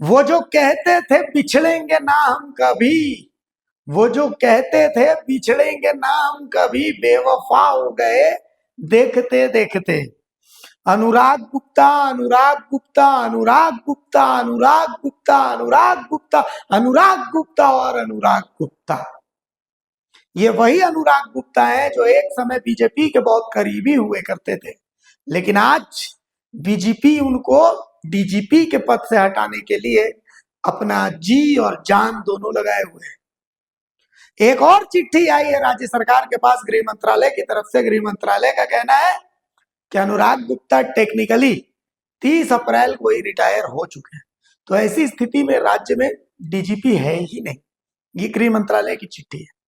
वो जो कहते थे बिछड़ेंगे ना हम कभी, वो जो कहते थे बिछड़ेंगे ना हम कभी, बेवफा हो गए देखते देखते। अनुराग गुप्ता, अनुराग गुप्ता, अनुराग गुप्ता, अनुराग गुप्ता, अनुराग गुप्ता, अनुराग गुप्ता और अनुराग गुप्ता। ये वही अनुराग गुप्ता है जो एक समय बीजेपी के बहुत करीबी हुए करते थे, लेकिन आज बीजेपी उनको डीजीपी के पद से हटाने के लिए अपना जी और जान दोनों लगाए हुए हैं। एक और चिट्ठी आई है राज्य सरकार के पास गृह मंत्रालय की तरफ से। गृह मंत्रालय का कहना है कि अनुराग गुप्ता टेक्निकली 30 अप्रैल को ही रिटायर हो चुके हैं, तो ऐसी स्थिति में राज्य में डीजीपी है ही नहीं। ये गृह मंत्रालय की चिट्ठी है।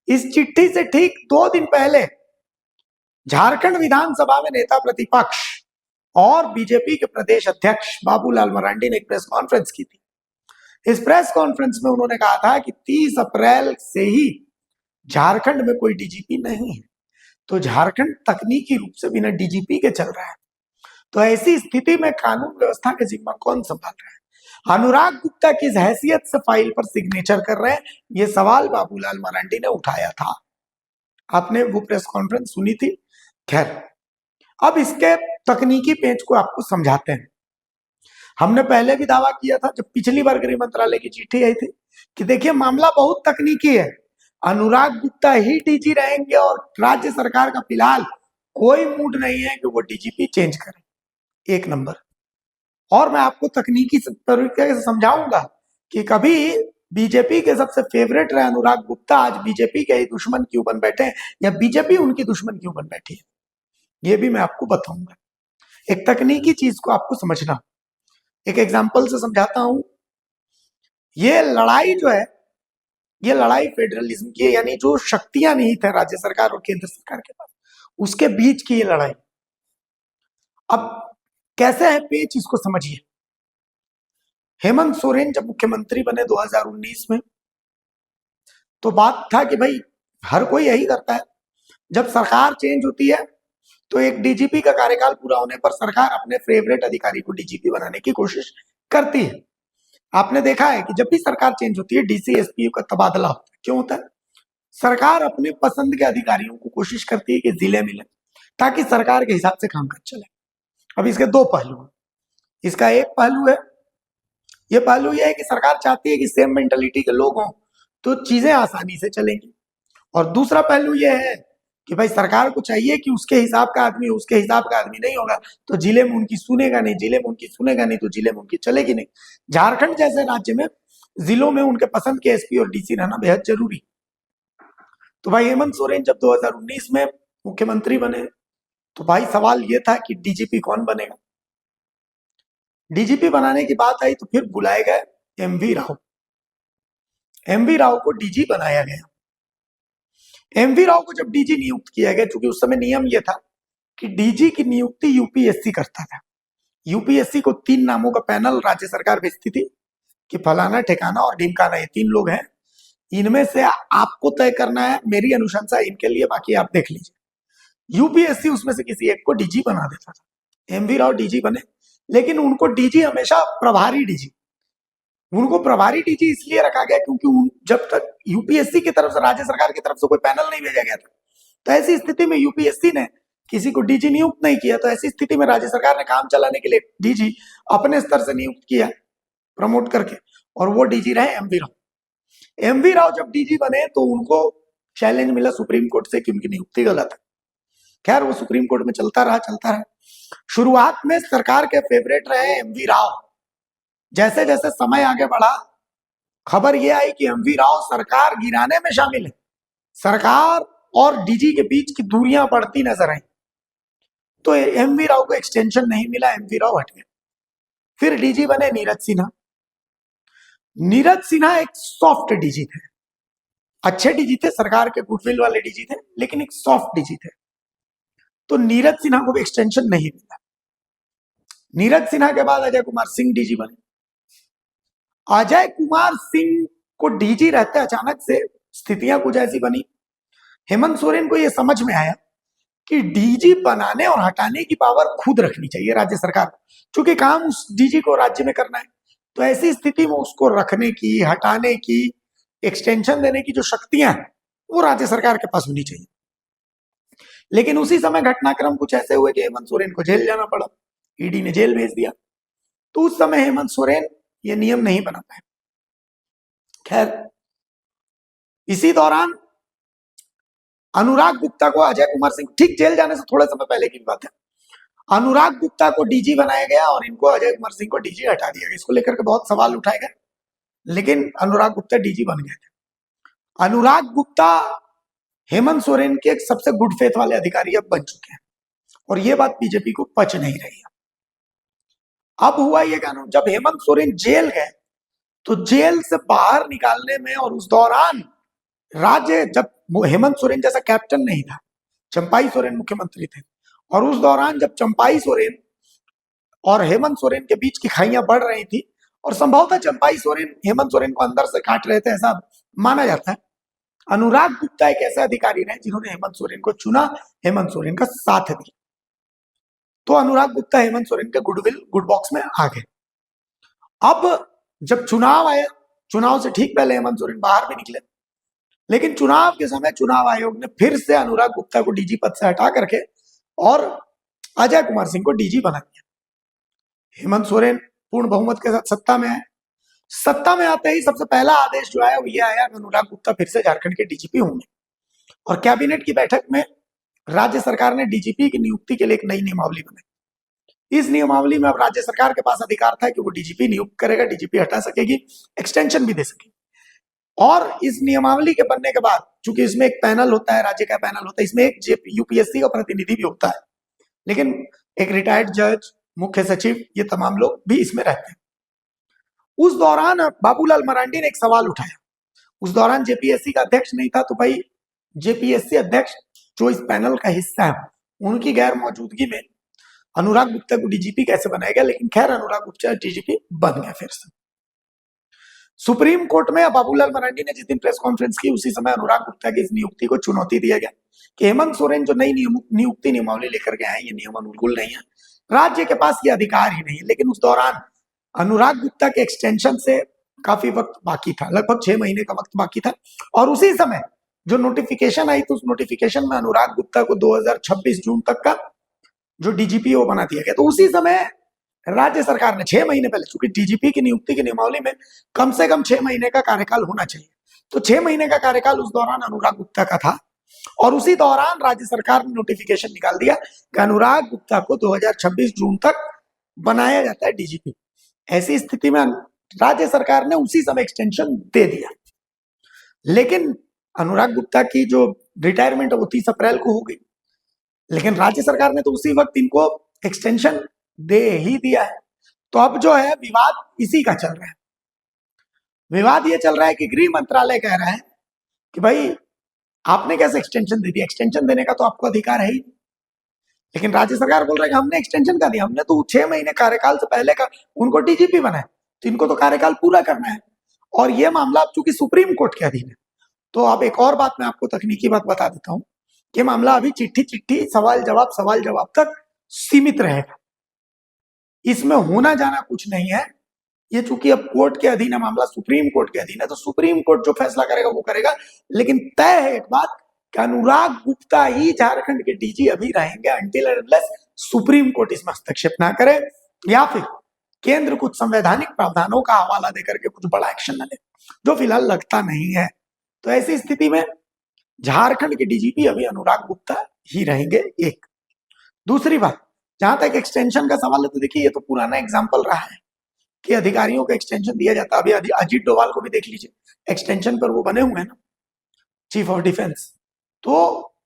इस चिट्ठी से ठीक 2 दिन पहले झारखंड विधानसभा में नेता प्रतिपक्ष और बीजेपी के प्रदेश अध्यक्ष बाबूलाल मरांडी ने एक प्रेस कॉन्फ्रेंस की थी। इस प्रेस कॉन्फ्रेंस में उन्होंने कहा था कि 30 अप्रैल से ही झारखंड में कोई डीजीपी नहीं है, तो झारखंड तकनीकी रूप से बिना डीजीपी के चल रहा है, तो ऐसी स्थिति में कानून व्यवस्था का जिम्मा कौन संभाल रहा है? अनुराग गुप्ता किस हैसियत से फाइल पर सिग्नेचर कर रहे हैं, ये सवाल बाबूलाल मरांडी ने उठाया था। आपने वो प्रेस कॉन्फ्रेंस सुनी थी। खैर, अब इसके तकनीकी पेच को आपको समझाते हैं। हमने पहले भी दावा किया था जब पिछली बार गृह मंत्रालय की चिट्ठी आई थी कि देखिए मामला बहुत तकनीकी है, अनुराग गुप्ता ही डीजी रहेंगे और राज्य सरकार का फिलहाल कोई मूड नहीं है कि वो डीजीपी चेंज करे। एक नंबर। और मैं आपको तकनीकी तरीके से समझाऊंगा कि कभी बीजेपी के सबसे फेवरेट रहे अनुराग गुप्ता आज बीजेपी के ही दुश्मन क्यों बन बैठे हैं, या बीजेपी उनकी दुश्मन क्यों बन बैठी है, ये भी मैं आपको बताऊंगा। एक तकनीकी चीज को आपको समझना, एक एग्जाम्पल से समझाता हूं। ये लड़ाई जो है, ये लड़ाई फेडरलिज्म की है, यानी जो शक्तियां निहित है राज्य सरकार और केंद्र सरकार के पास, उसके बीच की ये लड़ाई। अब कैसे है पेच, इसको समझिए। हेमंत सोरेन जब मुख्यमंत्री बने 2019 में, तो बात था कि भाई हर कोई यही करता है, जब सरकार चेंज होती है तो एक डीजीपी का कार्यकाल पूरा होने पर सरकार अपने फेवरेट अधिकारी को डीजीपी बनाने की कोशिश करती है। आपने देखा है कि जब भी सरकार चेंज होती है डीसी एसपी का तबादला होता है। क्यों होता है? सरकार अपने पसंद के अधिकारियों को कोशिश करती है कि जिले मिले ताकि सरकार के हिसाब से कामकाज चले। अब इसके 2 पहलू हैं। इसका एक पहलू है, ये पहलू ये है कि सरकार चाहती है कि सेम मेंटालिटी के लोग हों तो चीजें आसानी से चलेंगी, और दूसरा पहलू ये है कि भाई सरकार को चाहिए कि उसके हिसाब का आदमी, उसके हिसाब का आदमी नहीं होगा तो जिले में उनकी सुनेगा नहीं, जिले में उनकी सुनेगा नहीं तो जिले में उनकी चलेगी नहीं। झारखंड जैसे राज्य में जिलों में उनके पसंद के एसपी और डीसी रहना बेहद जरूरी। तो भाई हेमंत सोरेन जब 2019 में मुख्यमंत्री बने तो भाई सवाल ये था कि डीजीपी कौन बनेगा। डीजीपी बनाने की बात आई तो फिर बुलाए गए एमवी राव। एमवी राव को डीजी बनाया गया। एमवी राव को जब डीजी नियुक्त किया गया, क्योंकि उस समय नियम यह था कि डीजी की नियुक्ति यूपीएससी करता था। यूपीएससी को 3 नामों का पैनल राज्य सरकार भेजती थी कि फलाना, ठिकाना और ढिमकाना, ये 3 लोग हैं, इनमें से आपको तय करना है, मेरी अनुशंसा इनके लिए, बाकी आप देख लीजिए। यूपीएससी उसमें से किसी एक को डीजी बना देता था। एमवी राव डीजी बने, लेकिन उनको डीजी हमेशा प्रभारी डीजी, उनको प्रभारी डीजी इसलिए रखा गया क्योंकि जब तक यूपीएससी की तरफ से, राज्य सरकार की तरफ से कोई पैनल नहीं भेजा गया था, तो ऐसी स्थिति में यूपीएससी ने किसी को डीजी नियुक्त नहीं किया। तो ऐसी स्थिति में राज्य सरकार ने काम चलाने के लिए डीजी अपने स्तर से नियुक्त किया प्रमोट करके, और वो डीजी रहे एमवी राव। एमवी राव जब डीजी बने तो उनको चैलेंज मिला सुप्रीम कोर्ट से कि उनकी नियुक्ति गलत है। खैर वो सुप्रीम कोर्ट में चलता रहा। शुरुआत में सरकार के फेवरेट रहे एमवी राव। जैसे जैसे समय आगे बढ़ा, खबर यह आई कि एमवी राव सरकार गिराने में शामिल है। सरकार और डीजी के बीच की दूरियां बढ़ती नजर आई, तो एमवी राव को एक्सटेंशन नहीं मिला, एमवी राव हट गए। फिर डीजी बने नीरज सिन्हा। नीरज सिन्हा एक सॉफ्ट डीजी थे, अच्छे डीजी थे, सरकार के गुडविल वाले डीजी थे, लेकिन एक सॉफ्ट डीजी थे। तो नीरज सिन्हा को भी एक्सटेंशन नहीं मिला। नीरज सिन्हा के बाद अजय कुमार सिंह डीजी बने। अजय कुमार सिंह को डीजी रहते अचानक से स्थितियां कुछ ऐसी बनी, हेमंत सोरेन को यह समझ में आया कि डीजी बनाने और हटाने की पावर खुद रखनी चाहिए राज्य सरकार को, क्योंकि काम उस डीजी को राज्य में करना है। तो ऐसी स्थिति में उसको रखने की, हटाने की, एक्सटेंशन देने की जो शक्तियां हैं वो राज्य सरकार के पास होनी चाहिए। लेकिन उसी समय घटनाक्रम कुछ ऐसे हुए कि हेमंत सोरेन को जेल जाना पड़ा, ईडी ने जेल भेज दिया। तो उस समय हेमंत सोरेन ये नियम नहीं बना पाए। खैर, इसी दौरान अनुराग गुप्ता को अजय कुमार सिंह, ठीक जेल जाने से थोड़े समय पहले की बात है, अनुराग गुप्ता को डीजी बनाया गया और इनको अजय कुमार सिंह को डीजी हटा दिया गया। इसको लेकर के बहुत सवाल उठाए गए, लेकिन अनुराग गुप्ता डीजी बन गए थे। अनुराग गुप्ता हेमंत सोरेन के एक सबसे गुड फेथ वाले अधिकारी अब बन चुके हैं और ये बात बीजेपी को पच नहीं रही है। अब हुआ ये कानून, जब हेमंत सोरेन जेल गए तो जेल से बाहर निकालने में और उस दौरान राज्य, जब हेमंत सोरेन जैसा कैप्टन नहीं था, चंपाई सोरेन मुख्यमंत्री थे, और उस दौरान जब चंपाई सोरेन और हेमंत सोरेन के बीच की खाइयां बढ़ रही थी और संभवतः चंपाई सोरेन हेमंत सोरेन को अंदर से काट रहे थे, ऐसा माना जाता है। अनुराग गुप्ता एक ऐसे अधिकारी रहे जिन्होंने हेमंत सोरेन को चुना, हेमंत सोरेन का साथ दिया। तो अनुराग गुप्ता हेमंत सोरेन के गुडविल गुड बॉक्स में आ गए। अब जब चुनाव आया, चुनाव से ठीक पहले हेमंत सोरेन बाहर भी निकले, लेकिन चुनाव के समय चुनाव आयोग ने फिर से अनुराग गुप्ता को डीजी पद से हटा करके और अजय कुमार सिंह को डीजी बना दिया। हेमंत सोरेन पूर्ण बहुमत के साथ सत्ता में आए। सत्ता में आते ही सबसे पहला आदेश जो आया वो ये आया, अनुराग गुप्ता फिर से झारखंड के डीजीपी होंगे। और कैबिनेट की बैठक में राज्य सरकार ने डीजीपी की नियुक्ति के लिए एक नई नियमावली बनाई। इस नियमावली में अब राज्य सरकार के पास अधिकार था कि वो डीजीपी नियुक्त करेगा, डीजीपी हटा सकेगी, एक्सटेंशन भी दे सकेगी। और इस नियमावली के बनने के बाद, चूंकि इसमें एक पैनल होता है, राज्य का पैनल होता है, इसमें एक यूपीएससी का प्रतिनिधि भी होता है, लेकिन एक रिटायर्ड जज, मुख्य सचिव, ये तमाम लोग भी इसमें रहते हैं। उस दौरान बाबूलाल मरांडी ने एक सवाल उठाया। उस दौरान जेपीएससी का अध्यक्ष नहीं था, तो भाई जेपीएससी अध्यक्ष जो इस पैनल का हिस्सा है, उनकी गैर मौजूदगी में अनुराग गुप्ता को डीजीपी कैसे बनाया गया। लेकिन खैर, अनुराग गुप्ता डीजीपी बन गया फिर से। सुप्रीम कोर्ट में बाबूलाल मरांडी ने जिस दिन प्रेस कॉन्फ्रेंस की, उसी समय अनुराग गुप्ता की इस नियुक्ति को चुनौती दिया गया कि हेमंत सोरेन जो नई नियुक्ति नियमावली लेकर के आए, ये नियम अनुकूल नहीं है, राज्य के पास ये अधिकार ही नहीं है। लेकिन उस दौरान अनुराग गुप्ता के एक्सटेंशन से काफी वक्त बाकी था, लगभग 6 महीने का वक्त बाकी था। और उसी समय जो नोटिफिकेशन आई, तो उस नोटिफिकेशन में अनुराग गुप्ता को 2026 जून तक का जो डीजीपी वो बना दिया गया। तो उसी समय राज्य सरकार ने 6 महीने पहले, चूंकि डीजीपी की नियुक्ति की नियमावली में कम से कम 6 महीने का कार्यकाल होना चाहिए, तो 6 महीने का कार्यकाल उस दौरान अनुराग गुप्ता का था। और उसी दौरान राज्य सरकार ने नोटिफिकेशन निकाल दिया कि अनुराग गुप्ता को 2026 जून तक बनाया जाता है डीजीपी। ऐसी स्थिति में राज्य सरकार ने उसी समय एक्सटेंशन दे दिया। लेकिन अनुराग गुप्ता की जो रिटायरमेंट है वो 30 अप्रैल को हो गई, लेकिन राज्य सरकार ने तो उसी वक्त इनको एक्सटेंशन दे ही दिया है। तो अब जो है विवाद इसी का चल रहा है। विवाद ये चल रहा है कि गृह मंत्रालय कह रहा है कि भाई आपने कैसे एक्सटेंशन दे दिया, एक्सटेंशन देने का तो आपको अधिकार है ही। लेकिन राज्य सरकार बोल रहा है कि हमने एक्सटेंशन का दिया, हमने तो 6 महीने कार्यकाल से पहले का उनको डीजीपी बनाया, तो इनको तो कार्यकाल पूरा करना है। और ये मामला अब चूंकि सुप्रीम कोर्ट के अधीन है, तो अब एक और बात मैं आपको तकनीकी बात बता देता हूं कि मामला अभी चिट्ठी सवाल जवाब तक सीमित रहेगा। इसमें होना जाना कुछ नहीं है। ये चूंकि अब कोर्ट के अधीन है, मामला सुप्रीम कोर्ट के अधीन है, तो सुप्रीम कोर्ट जो फैसला करेगा वो करेगा। लेकिन तय है एक बात कि अनुराग गुप्ता ही झारखंड के डीजी अभी रहेंगे until and unless supreme court इसमें हस्तक्षेप ना करे या फिर केंद्र कुछ संवैधानिक प्रावधानों का हवाला देकर के कुछ बड़ा एक्शन न ले, जो फिलहाल लगता नहीं है। तो ऐसी स्थिति में झारखंड के डीजीपी अभी अनुराग गुप्ता ही रहेंगे। एक दूसरी बात, जहां तक एक्सटेंशन का सवाल है, तो देखिए ये तो पुराना एग्जाम्पल रहा है कि अधिकारियों को एक्सटेंशन दिया जाता है। अभी अजीत डोभाल को भी देख लीजिए, एक्सटेंशन पर वो बने हुए हैं ना, चीफ ऑफ डिफेंस। तो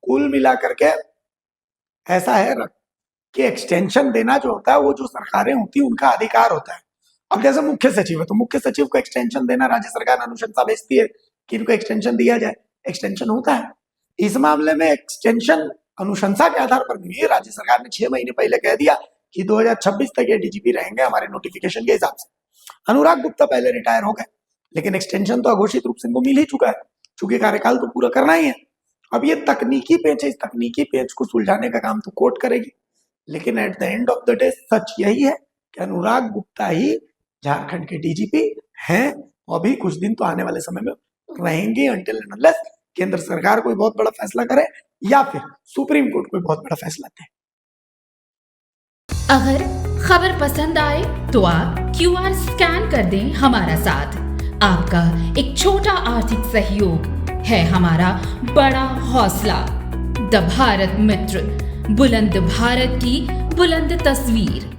कुल मिलाकर के ऐसा है कि एक्सटेंशन देना जो होता है वो जो सरकारें होती है उनका अधिकार होता है। अब जैसे मुख्य सचिव है, तो मुख्य सचिव को एक्सटेंशन देना राज्य सरकार अनुशंसा भेजती है कि इनको एक्सटेंशन दिया जाए, एक्सटेंशन होता है। इस मामले में एक्सटेंशन अनुशंसा के आधार पर नहीं है, राज्य सरकार ने 6 महीने पहले कह दिया कि 2026 तक ये डीजीपी रहेंगे हमारे नोटिफिकेशन के हिसाब से। अनुराग गुप्ता पहले रिटायर हो गए, लेकिन एक्सटेंशन तो अघोषित रूप से इनको मिल ही चुका है, चूंकि कार्यकाल तो पूरा करना ही है। अब ये तकनीकी पेच है, इस तकनीकी पेच को सुलझाने का काम तो कोर्ट करेगी। लेकिन at the end of the day सच यही है कि अनुराग गुप्ता ही झारखंड के डीजीपी हैं और भी कुछ दिन तो आने वाले समय में रहेंगे, अनटिल एंड अनलेस केंद्र सरकार कोई बहुत बड़ा फैसला करे या फिर सुप्रीम कोर्ट कोई बहुत बड़ा फैसला दे। अगर खबर पसंद आए तो आप QR स्कैन कर दें हमारा साथ। आपका एक छोटा आर्थिक सहयोग है हमारा बड़ा हौसला। द भारत मित्र, बुलंद भारत की बुलंद तस्वीर।